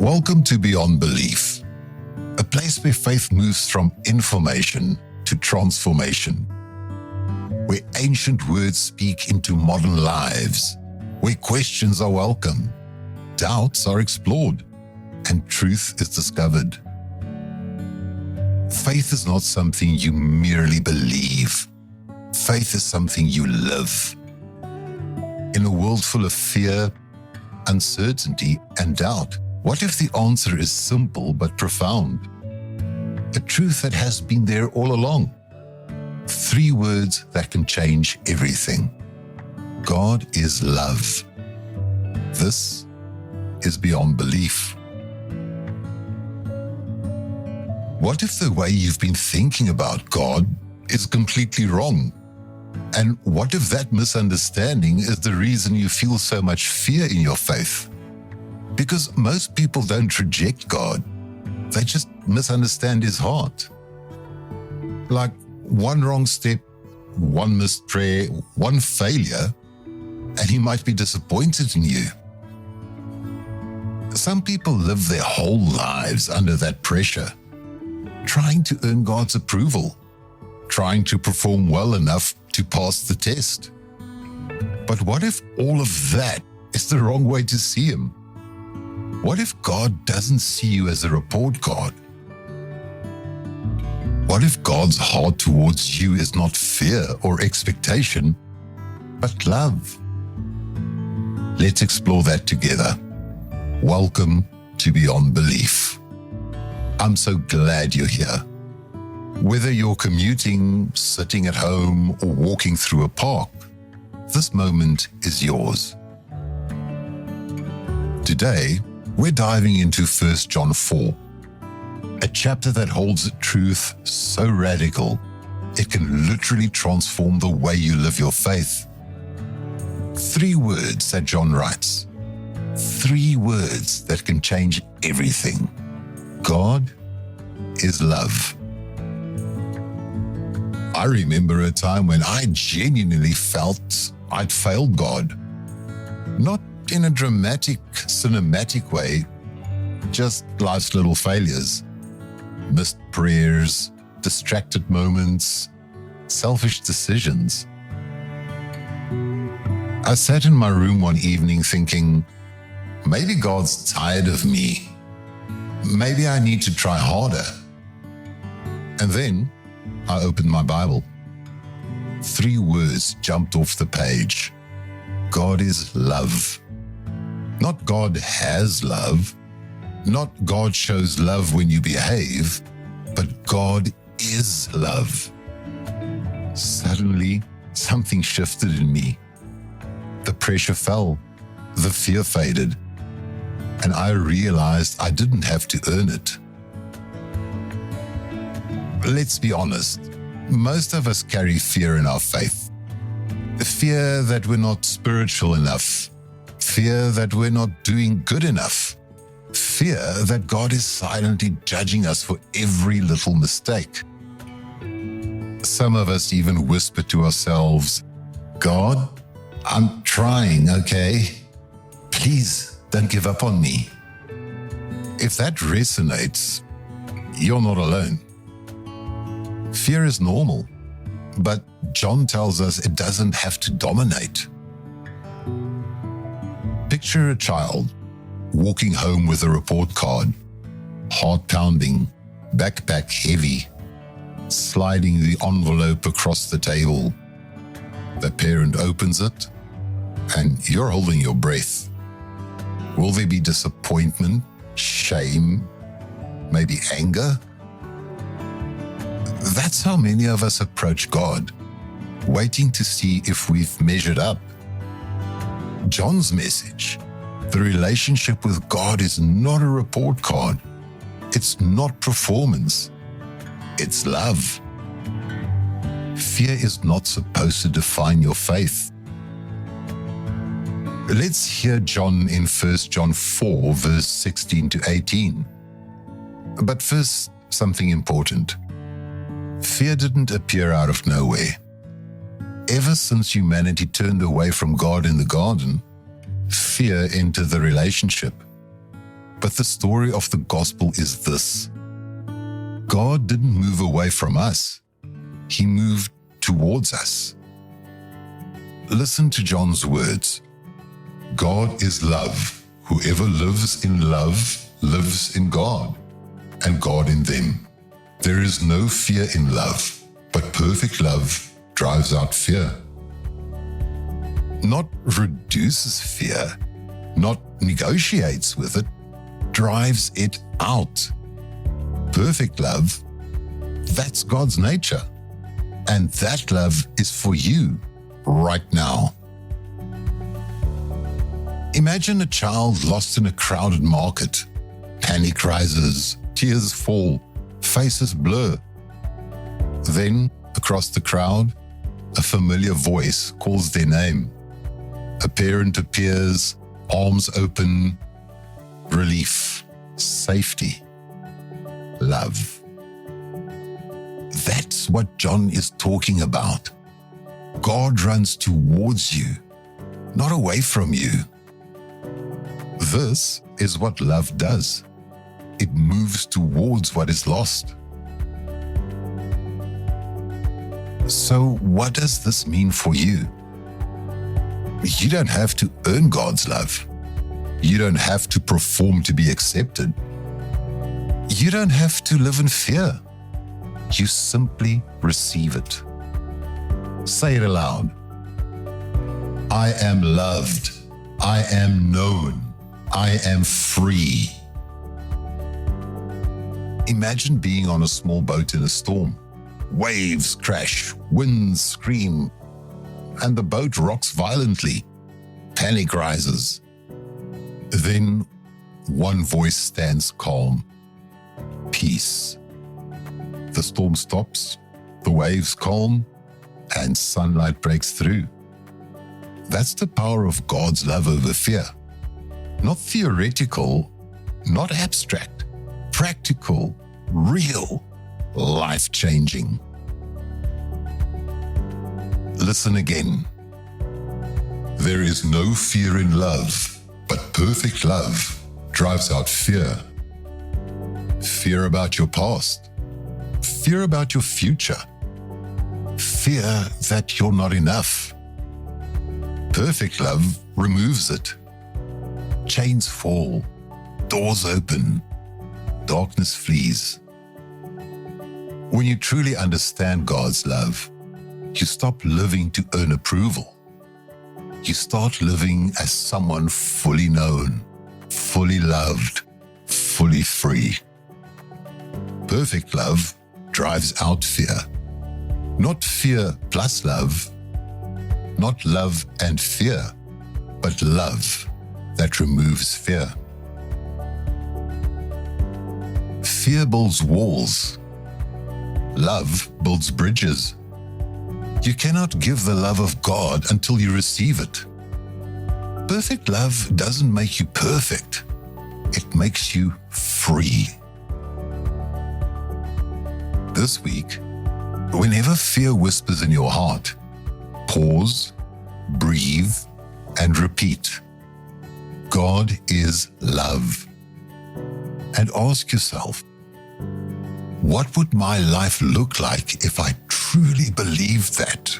Welcome to Beyond Belief, a place where faith moves from information to transformation, where ancient words speak into modern lives, where questions are welcome, doubts are explored, and truth is discovered. Faith is not something you merely believe. Faith is something you live. In a world full of fear, uncertainty, and doubt, what if the answer is simple but profound? A truth that has been there all along. 3 words that can change everything. God is love. This is Beyond Belief. What if the way you've been thinking about God is completely wrong? And what if that misunderstanding is the reason you feel so much fear in your faith? Because most people don't reject God. They just misunderstand His heart. Like one wrong step, one missed prayer, one failure, and He might be disappointed in you. Some people live their whole lives under that pressure, trying to earn God's approval, trying to perform well enough to pass the test. But what if all of that is the wrong way to see Him? What if God doesn't see you as a report card? What if God's heart towards you is not fear or expectation, but love? Let's explore that together. Welcome to Beyond Belief. I'm so glad you're here. Whether you're commuting, sitting at home, or walking through a park, this moment is yours. Today, we're diving into 1 John 4, a chapter that holds a truth so radical, it can literally transform the way you live your faith. 3 words that John writes. 3 words that can change everything. God is love. I remember a time when I genuinely felt I'd failed God. Not in a dramatic, cinematic way, just life's little failures. Missed prayers, distracted moments, selfish decisions. I sat in my room one evening thinking, maybe God's tired of me. Maybe I need to try harder. And then I opened my Bible. 3 words jumped off the page. God is love. Not God has love. Not God shows love when you behave, but God is love. Suddenly, something shifted in me. The pressure fell. The fear faded. And I realized I didn't have to earn it. Let's be honest. Most of us carry fear in our faith. Fear that we're not spiritual enough. Fear that we're not doing good enough. Fear that God is silently judging us for every little mistake. Some of us even whisper to ourselves, God, I'm trying, okay? Please don't give up on me. If that resonates, you're not alone. Fear is normal, but John tells us it doesn't have to dominate. Picture a child walking home with a report card, heart pounding, backpack heavy, sliding the envelope across the table. The parent opens it, and you're holding your breath. Will there be disappointment, shame, maybe anger? That's how many of us approach God, waiting to see if we've measured up. John's message, the relationship with God is not a report card. It's not performance. It's love. Fear is not supposed to define your faith. Let's hear John in 1 John 4, verse 16 to 18. But first, something important. Fear didn't appear out of nowhere. Ever since humanity turned away from God in the garden, fear entered the relationship. But the story of the gospel is this: God didn't move away from us. He moved towards us. Listen to John's words. God is love. Whoever lives in love lives in God, and God in them. There is no fear in love, but perfect love drives out fear. Not reduces fear, not negotiates with it, drives it out. Perfect love, that's God's nature. And that love is for you right now. Imagine a child lost in a crowded market. Panic rises, tears fall, faces blur. Then, across the crowd, a familiar voice calls their name. A parent appears, arms open, relief, safety, love. That's what John is talking about. God runs towards you, not away from you. This is what love does. It moves towards what is lost. So what does this mean for you? You don't have to earn God's love. You don't have to perform to be accepted. You don't have to live in fear. You simply receive it. Say it aloud. I am loved. I am known. I am free. Imagine being on a small boat in a storm. Waves crash, winds scream, and the boat rocks violently. Panic rises. Then one voice stands calm. Peace. The storm stops, the waves calm, and sunlight breaks through. That's the power of God's love over fear. Not theoretical, not abstract, practical, real, life-changing. Listen again. There is no fear in love, but perfect love drives out fear. Fear about your past. Fear about your future. Fear that you're not enough. Perfect love removes it. Chains fall. Doors open. Darkness flees. When you truly understand God's love, you stop living to earn approval. You start living as someone fully known, fully loved, fully free. Perfect love drives out fear. Not fear plus love, not love and fear, but love that removes fear. Fear builds walls. Love builds bridges. You cannot give the love of God until you receive it. Perfect love doesn't make you perfect. It makes you free. This week, whenever fear whispers in your heart, pause, breathe, and repeat. God is love. And ask yourself, what would my life look like if I truly believed that?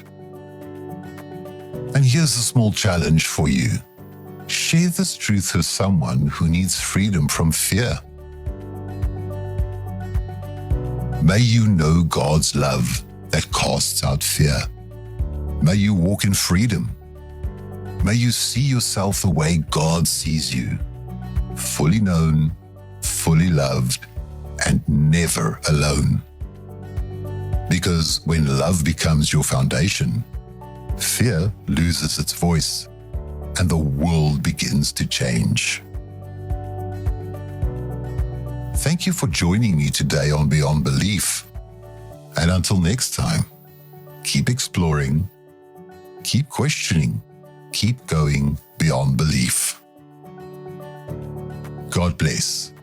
And here's a small challenge for you. Share this truth with someone who needs freedom from fear. May you know God's love that casts out fear. May you walk in freedom. May you see yourself the way God sees you, fully known, fully loved, and never alone. Because when love becomes your foundation, fear loses its voice, and the world begins to change. Thank you for joining me today on Beyond Belief. And until next time, keep exploring, keep questioning, keep going beyond belief. God bless.